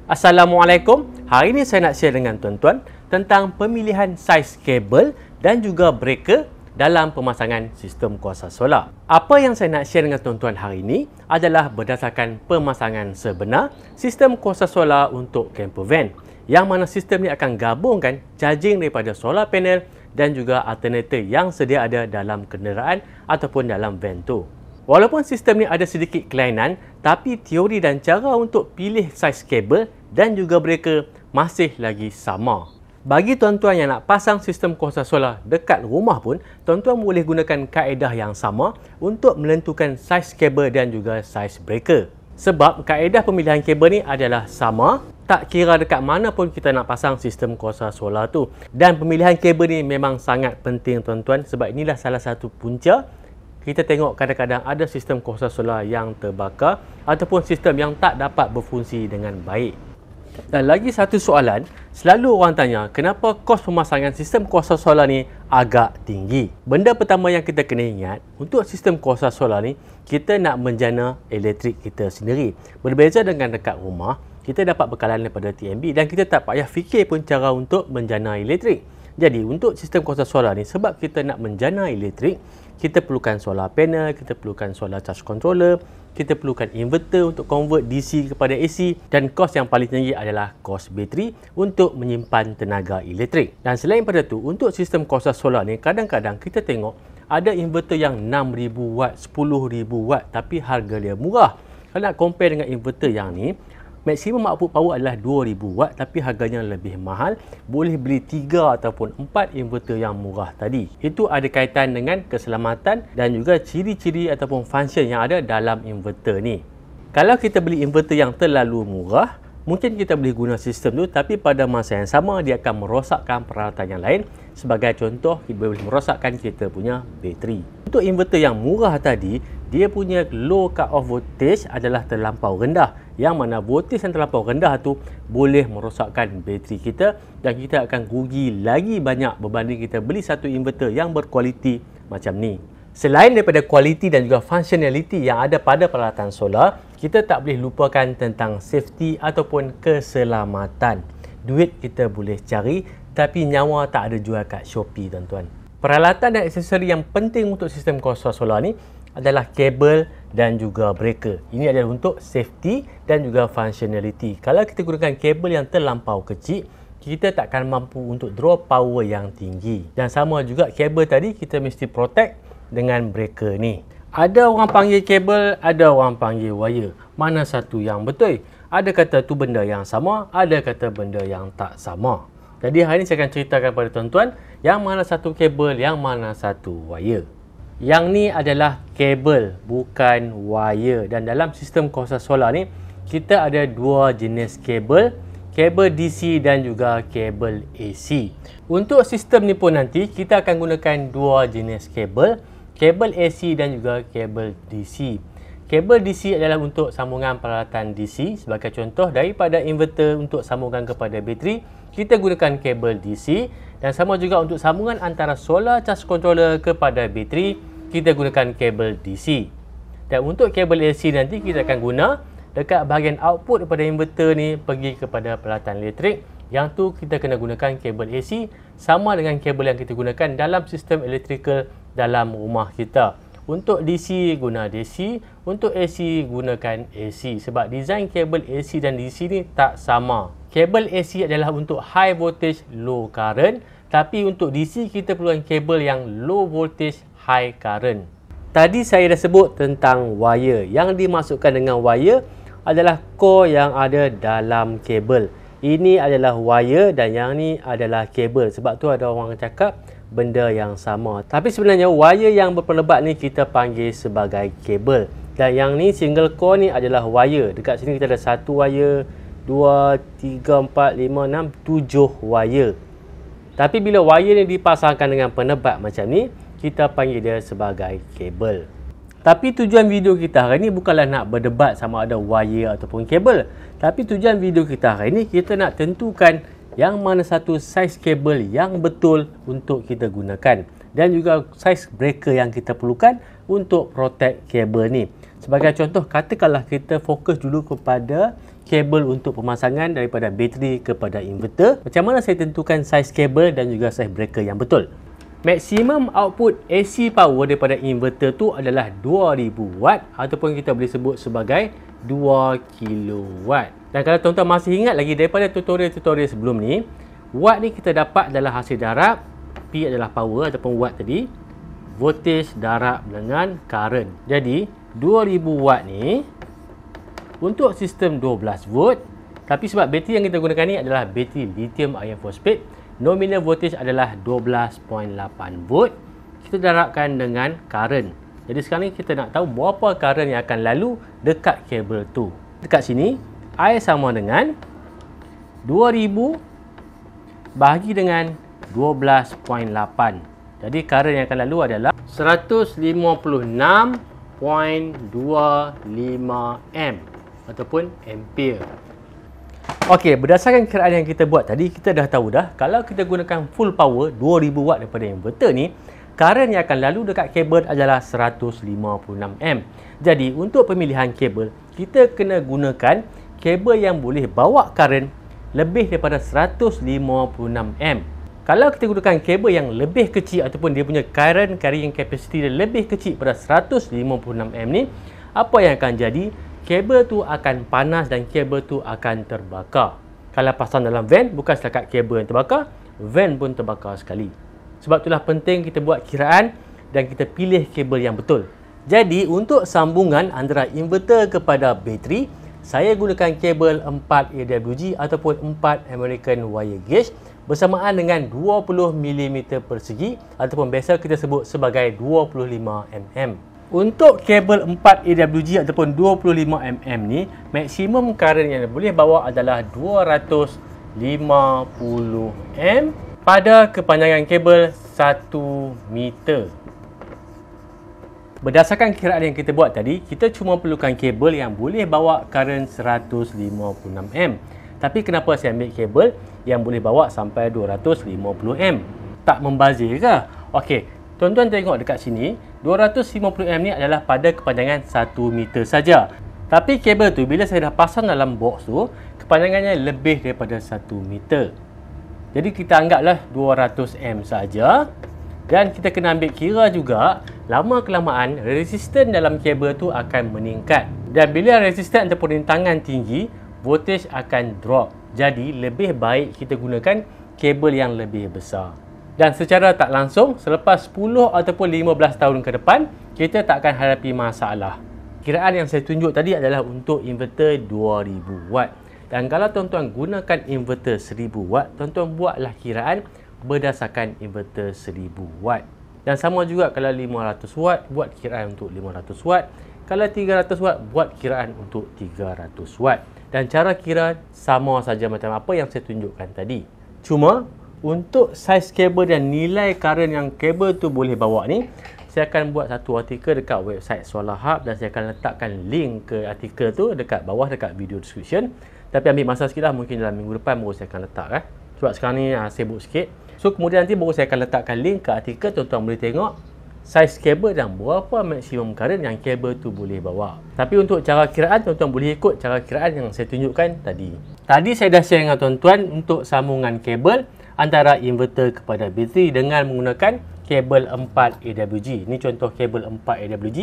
Assalamualaikum. Hari ini saya nak share dengan tuan-tuan tentang pemilihan saiz kabel dan juga breaker dalam pemasangan sistem kuasa solar. Apa yang saya nak share dengan tuan-tuan hari ini adalah berdasarkan pemasangan sebenar sistem kuasa solar untuk camper van, yang mana sistem ini akan gabungkan charging daripada solar panel dan juga alternator yang sedia ada dalam kenderaan ataupun dalam van tu. Walaupun sistem ni ada sedikit kelainan, tapi teori dan cara untuk pilih saiz kabel dan juga breaker masih lagi sama. Bagi tuan-tuan yang nak pasang sistem kuasa solar dekat rumah pun, tuan-tuan boleh gunakan kaedah yang sama untuk menentukan saiz kabel dan juga saiz breaker. Sebab kaedah pemilihan kabel ni adalah sama, tak kira dekat mana pun kita nak pasang sistem kuasa solar tu. Dan pemilihan kabel ni memang sangat penting tuan-tuan, sebab inilah salah satu punca kita tengok kadang-kadang ada sistem kuasa solar yang terbakar ataupun sistem yang tak dapat berfungsi dengan baik. Dan lagi satu soalan, selalu orang tanya kenapa kos pemasangan sistem kuasa solar ni agak tinggi. Benda pertama yang kita kena ingat, untuk sistem kuasa solar ni kita nak menjana elektrik kita sendiri. Berbeza dengan dekat rumah, kita dapat bekalan daripada TNB dan kita tak payah fikir pun cara untuk menjana elektrik. Jadi untuk sistem kuasa solar ni, sebab kita nak menjana elektrik, kita perlukan solar panel, kita perlukan solar charge controller, kita perlukan inverter untuk convert DC kepada AC, dan kos yang paling tinggi adalah kos bateri untuk menyimpan tenaga elektrik. Dan selain pada tu, untuk sistem kuasa solar ni kadang-kadang kita tengok ada inverter yang 6000 watt, 10000 watt tapi harga dia murah. Kalau nak compare dengan inverter yang ni, maksimum output power adalah 2000 watt tapi harganya lebih mahal. Boleh beli 3 ataupun 4 inverter yang murah tadi. Itu ada kaitan dengan keselamatan dan juga ciri-ciri ataupun function yang ada dalam inverter ni. Kalau kita beli inverter yang terlalu murah, mungkin kita boleh guna sistem tu, tapi pada masa yang sama dia akan merosakkan peralatan yang lain. Sebagai contoh, kita boleh merosakkan kita punya bateri. Untuk inverter yang murah tadi, dia punya low cut-off voltage adalah terlampau rendah, yang mana voltage yang terlampau rendah tu boleh merosakkan bateri kita dan kita akan rugi lagi banyak berbanding kita beli satu inverter yang berkualiti macam ni. Selain daripada kualiti dan juga functionality yang ada pada peralatan solar, kita tak boleh lupakan tentang safety ataupun keselamatan. Duit kita boleh cari, tapi nyawa tak ada jual kat Shopee tuan-tuan. Peralatan dan aksesori yang penting untuk sistem kuasa solar ni adalah kabel dan juga breaker. Ini adalah untuk safety dan juga functionality. Kalau kita gunakan kabel yang terlampau kecil, kita takkan mampu untuk draw power yang tinggi. Dan sama juga kabel tadi, kita mesti protect dengan breaker ni. Ada orang panggil kabel, ada orang panggil wire. Mana satu yang betul? Ada kata tu benda yang sama, ada kata benda yang tak sama. Jadi hari ini saya akan ceritakan kepada tuan-tuan yang mana satu kabel, yang mana satu wire. Yang ni adalah kabel, bukan wire. Dan dalam sistem kuasa solar ni, kita ada dua jenis kabel, kabel DC dan juga kabel AC. Untuk sistem ni pun nanti kita akan gunakan dua jenis kabel, kabel AC dan juga kabel DC. Kabel DC adalah untuk sambungan peralatan DC. Sebagai contoh, daripada inverter untuk sambungan kepada bateri, kita gunakan kabel DC. Dan sama juga untuk sambungan antara solar charge controller kepada bateri, kita gunakan kabel DC. Dan untuk kabel AC nanti kita akan guna dekat bahagian output daripada inverter ni pergi kepada peralatan elektrik. Yang tu kita kena gunakan kabel AC sama dengan kabel yang kita gunakan dalam sistem electrical dalam rumah kita. Untuk DC guna DC, untuk AC gunakan AC. Sebab design kabel AC dan DC ni tak sama. Kabel AC adalah untuk high voltage low current, tapi untuk DC kita perlukan kabel yang low voltage high current. Tadi saya dah sebut tentang wire. Yang dimasukkan dengan wire adalah core yang ada dalam kabel. Ini adalah wire dan yang ni adalah kabel. Sebab tu ada orang cakap benda yang sama. Tapi sebenarnya wire yang berpelebat ni kita panggil sebagai kabel. Dan yang ni single core ni adalah wire. Dekat sini kita ada satu wire, 2, 3, 4, 5, 6, 7 wire. Tapi bila wire ni dipasangkan dengan penebat macam ni, kita panggil dia sebagai kabel. Tapi tujuan video kita hari ni bukanlah nak berdebat sama ada wire ataupun kabel. Tapi tujuan video kita hari ni, kita nak tentukan yang mana satu saiz kabel yang betul untuk kita gunakan. Dan juga saiz breaker yang kita perlukan untuk protect kabel ni. Sebagai contoh, katakanlah kita fokus dulu kepada kabel untuk pemasangan daripada bateri kepada inverter. Macam mana saya tentukan saiz kabel dan juga saiz breaker yang betul? Maksimum output AC power daripada inverter tu adalah 2000 watt ataupun kita boleh sebut sebagai 2 kilowatt. Dan kalau tuan-tuan masih ingat lagi daripada tutorial-tutorial sebelum ni, watt ni kita dapat adalah hasil darab, P adalah power ataupun watt tadi, voltage darab dengan current. Jadi 2000 watt ni untuk sistem 12 volt, tapi sebab bateri yang kita gunakan ni adalah bateri lithium iron phosphate, nominal voltage adalah 12.8 volt. Kita darabkan dengan current. Jadi sekarang ni kita nak tahu berapa current yang akan lalu dekat kabel tu. Dekat sini, I sama dengan 2000 bahagi dengan 12.8. Jadi current yang akan lalu adalah 156.25 amp ataupun ampere. Okey, berdasarkan kiraan yang kita buat tadi, kita dah tahu dah kalau kita gunakan full power 2000 watt daripada inverter ni, current yang akan lalu dekat kabel adalah 156 amp. Jadi untuk pemilihan kabel, kita kena gunakan kabel yang boleh bawa current lebih daripada 156 amp. Kalau kita gunakan kabel yang lebih kecil ataupun dia punya current carrying capacity dia lebih kecil pada 156 amp ni, apa yang akan jadi? Kabel tu akan panas dan kabel tu akan terbakar. Kalau pasang dalam van, bukan setakat kabel yang terbakar, van pun terbakar sekali. Sebab itulah penting kita buat kiraan dan kita pilih kabel yang betul. Jadi untuk sambungan antara inverter kepada bateri, saya gunakan kabel 4 AWG ataupun 4 American wire gauge bersamaan dengan 20mm persegi ataupun biasa kita sebut sebagai 25mm. Untuk kabel 4 AWG ataupun 25mm ni, maksimum current yang boleh bawa adalah 250 amp pada kepanjangan kabel 1 meter. Berdasarkan kiraan yang kita buat tadi, kita cuma perlukan kabel yang boleh bawa current 156 amp. Tapi kenapa saya ambil kabel yang boleh bawa sampai 250 amp? Tak membazir ke? Okey, tuan-tuan tengok dekat sini, 250 amp ni adalah pada kepanjangan 1 meter saja. Tapi kabel tu bila saya dah pasang dalam box tu, kepanjangannya lebih daripada 1 meter. Jadi kita anggaplah 200 amp saja. Dan kita kena ambil kira juga, lama kelamaan resisten dalam kabel tu akan meningkat. Dan bila resisten ataupun rintangan tinggi, voltage akan drop. Jadi lebih baik kita gunakan kabel yang lebih besar. Dan secara tak langsung, selepas 10 ataupun 15 tahun ke depan, kita tak akan hadapi masalah. Kiraan yang saya tunjuk tadi adalah untuk inverter 2000 watt. Dan kalau tuan-tuan gunakan inverter 1000 watt, tuan-tuan buatlah kiraan berdasarkan inverter 1000 watt. Dan sama juga kalau 500 watt, buat kiraan untuk 500 watt. Kalau 300 watt, buat kiraan untuk 300 watt. Dan cara kira sama saja macam apa yang saya tunjukkan tadi. Cuma untuk saiz kabel dan nilai current yang kabel tu boleh bawa ni, saya akan buat satu artikel dekat website Solar Hub dan saya akan letakkan link ke artikel tu dekat bawah dekat video description. Tapi ambil masa sikit lah, mungkin dalam minggu depan baru saya akan letak sebab sekarang ni sibuk sikit. So kemudian nanti baru saya akan letakkan link ke artikel, tuan-tuan boleh tengok saiz kabel dan berapa maksimum current yang kabel tu boleh bawa. Tapi untuk cara kiraan, tuan-tuan boleh ikut cara kiraan yang saya tunjukkan tadi. Tadi saya dah share dengan tuan-tuan untuk sambungan kabel antara inverter kepada bateri dengan menggunakan kabel 4 AWG. Ini contoh kabel 4 AWG,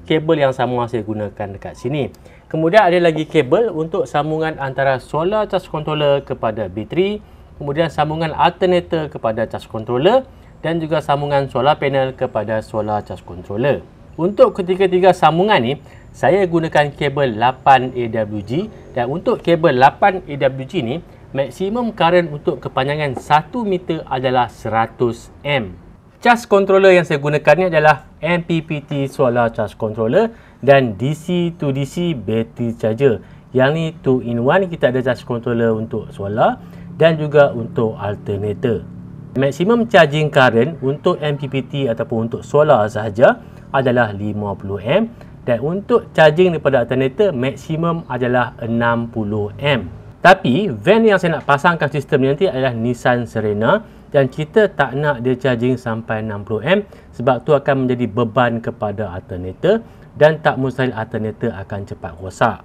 kabel yang sama saya gunakan dekat sini. Kemudian ada lagi kabel untuk sambungan antara solar charge controller kepada bateri, kemudian sambungan alternator kepada charge controller dan juga sambungan solar panel kepada solar charge controller. Untuk ketiga-tiga sambungan ni, saya gunakan kabel 8 AWG dan untuk kabel 8 AWG ni, maksimum current untuk kepanjangan 1 meter adalah 100 amp. Charge controller yang saya gunakan ni adalah MPPT Solar Charge Controller dan DC to DC Battery Charger. Yang ni 2 in 1, kita ada charge controller untuk solar dan juga untuk alternator. Maksimum charging current untuk MPPT ataupun untuk solar sahaja adalah 50 amp dan untuk charging daripada alternator maksimum adalah 60 amp. Tapi van yang saya nak pasangkan sistem ni nanti adalah Nissan Serena dan kita tak nak dia charging sampai 60A sebab tu akan menjadi beban kepada alternator dan tak mustahil alternator akan cepat rosak.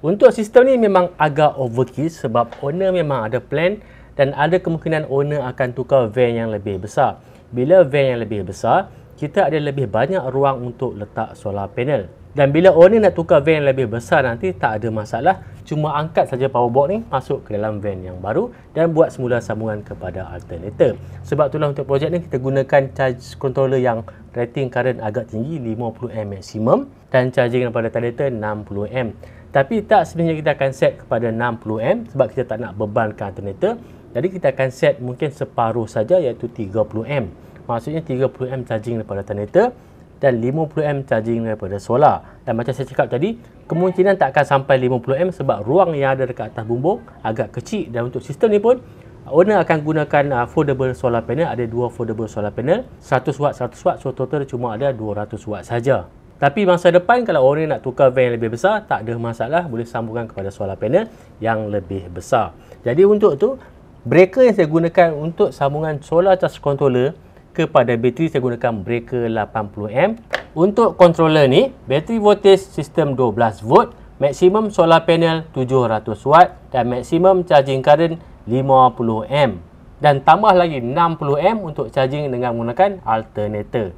Untuk sistem ni memang agak overkill sebab owner memang ada plan dan ada kemungkinan owner akan tukar van yang lebih besar. Bila van yang lebih besar, kita ada lebih banyak ruang untuk letak solar panel. Dan bila owner nak tukar van yang lebih besar nanti tak ada masalah. Cuma angkat saja power box ni masuk ke dalam van yang baru dan buat semula sambungan kepada alternator. Sebab itulah untuk projek ni kita gunakan charge controller yang rating current agak tinggi 50A maksimum dan charging daripada alternator 60A. Tapi tak sebenarnya kita akan set kepada 60A sebab kita tak nak bebankan alternator. Jadi kita akan set mungkin separuh saja iaitu 30A. Maksudnya 30A charging daripada alternator dan 50A charging daripada solar. Dan macam saya cakap tadi, kemungkinan tak akan sampai 50A sebab ruang yang ada dekat atas bumbung agak kecil. Dan untuk sistem ni pun, owner akan gunakan foldable solar panel. Ada dua foldable solar panel, 100W, 100W. So total cuma ada 200W saja. Tapi masa depan kalau owner nak tukar van yang lebih besar, tak ada masalah, boleh sambungkan kepada solar panel yang lebih besar. Jadi untuk tu, breaker yang saya gunakan untuk sambungan solar charge controller kepada bateri, saya gunakan breaker 80A. Untuk controller ni, bateri voltage sistem 12V, maksimum solar panel 700W dan maksimum charging current 50A. Dan tambah lagi 60A untuk charging dengan menggunakan alternator.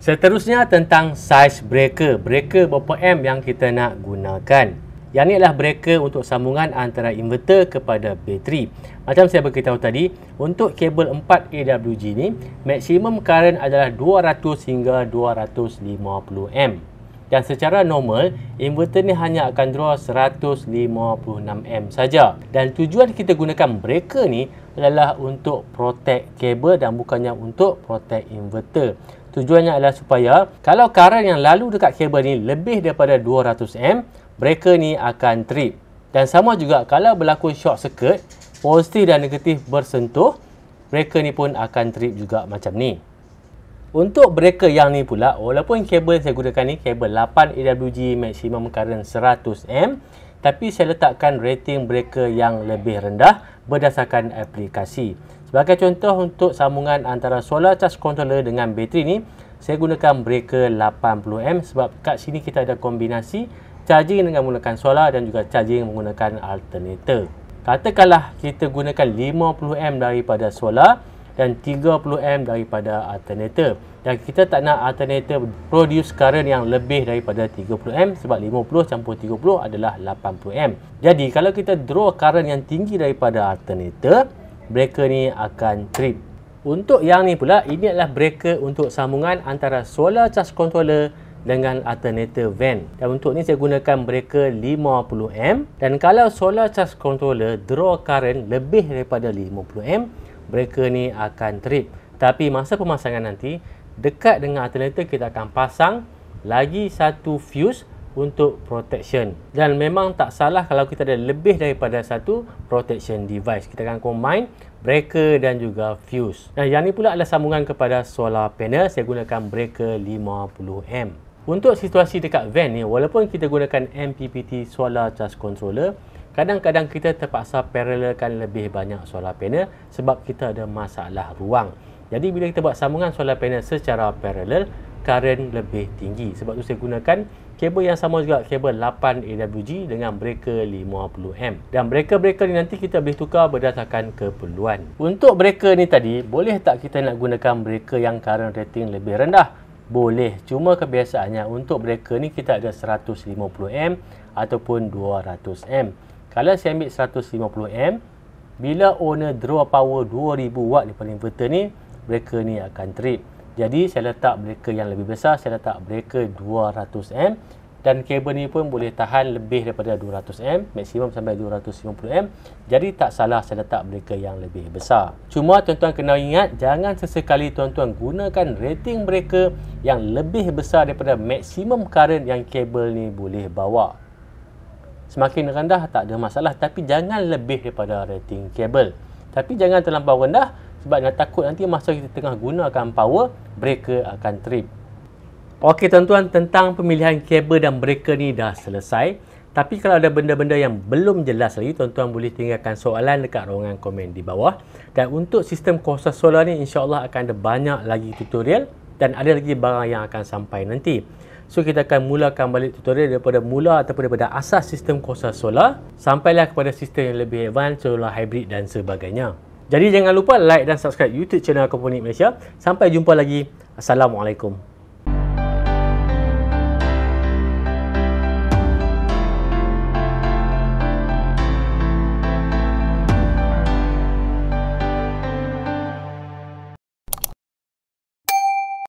Seterusnya tentang size breaker. Breaker berapa M yang kita nak gunakan. Yang ni adalah breaker untuk sambungan antara inverter kepada bateri. Macam saya beritahu tadi, untuk kabel 4 AWG ni, maksimum current adalah 200 hingga 250A. Dan secara normal, inverter ni hanya akan draw 156A saja. Dan tujuan kita gunakan breaker ni adalah untuk protect kabel dan bukannya untuk protect inverter. Tujuannya adalah supaya kalau current yang lalu dekat kabel ni lebih daripada 200A, breaker ni akan trip. Dan sama juga kalau berlaku short circuit, positif dan negatif bersentuh, breaker ni pun akan trip juga macam ni. Untuk breaker yang ni pula, walaupun kabel saya gunakan ni kabel 8 AWG maksimum current 100A, tapi saya letakkan rating breaker yang lebih rendah berdasarkan aplikasi. Sebagai contoh, untuk sambungan antara solar charge controller dengan bateri ni, saya gunakan breaker 80A sebab kat sini kita ada kombinasi charging dengan menggunakan solar dan juga charging menggunakan alternator. Katakanlah kita gunakan 50A daripada solar dan 30A daripada alternator. Dan kita tak nak alternator produce current yang lebih daripada 30A sebab 50 campur 30 adalah 80A. Jadi kalau kita draw current yang tinggi daripada alternator, breaker ni akan trip. Untuk yang ni pula, ini adalah breaker untuk sambungan antara solar charge controller dengan alternator van. Dan untuk ni saya gunakan breaker 50A. Dan kalau solar charge controller draw current lebih daripada 50A, breaker ni akan trip. Tapi masa pemasangan nanti, dekat dengan alternator kita akan pasang lagi satu fuse untuk protection. Dan memang tak salah kalau kita ada lebih daripada satu protection device. Kita akan combine breaker dan juga fuse. Nah, yang ni pula adalah sambungan kepada solar panel. Saya gunakan breaker 50A. Untuk situasi dekat van ni, walaupun kita gunakan MPPT solar charge controller, kadang-kadang kita terpaksa parallelkan lebih banyak solar panel sebab kita ada masalah ruang. Jadi bila kita buat sambungan solar panel secara parallel, current lebih tinggi. Sebab tu saya gunakan kabel yang sama juga, kabel 8 AWG dengan breaker 50A. Dan breaker-breaker ni nanti kita boleh tukar berdasarkan keperluan. Untuk breaker ni tadi, boleh tak kita nak gunakan breaker yang current rating lebih rendah? Boleh. Cuma kebiasaannya untuk breaker ni kita ada 150A ataupun 200A. Kalau saya ambil 150A, bila owner draw power 2000W daripada inverter ni, breaker ni akan trip. Jadi saya letak breaker yang lebih besar, saya letak breaker 200A dan kabel ni pun boleh tahan lebih daripada 200A, maksimum sampai 250A. Jadi tak salah saya letak breaker yang lebih besar. Cuma tuan-tuan kena ingat, jangan sesekali tuan-tuan gunakan rating breaker yang lebih besar daripada maksimum current yang kabel ni boleh bawa. Semakin rendah tak ada masalah, tapi jangan lebih daripada rating kabel. Tapi jangan terlampau rendah sebab nak takut nanti masa kita tengah gunakan power, breaker akan trip. Okey tuan-tuan, tentang pemilihan kabel dan breaker ni dah selesai. Tapi kalau ada benda-benda yang belum jelas lagi, tuan-tuan boleh tinggalkan soalan dekat ruangan komen di bawah. Dan untuk sistem kuasa solar ni, insya-Allah akan ada banyak lagi tutorial dan ada lagi barang yang akan sampai nanti. So kita akan mulakan balik tutorial daripada mula ataupun daripada asas sistem kuasa solar sampailah kepada sistem yang lebih advance, solar hybrid dan sebagainya. Jadi jangan lupa like dan subscribe YouTube channel Aquaponics Malaysia. Sampai jumpa lagi. Assalamualaikum.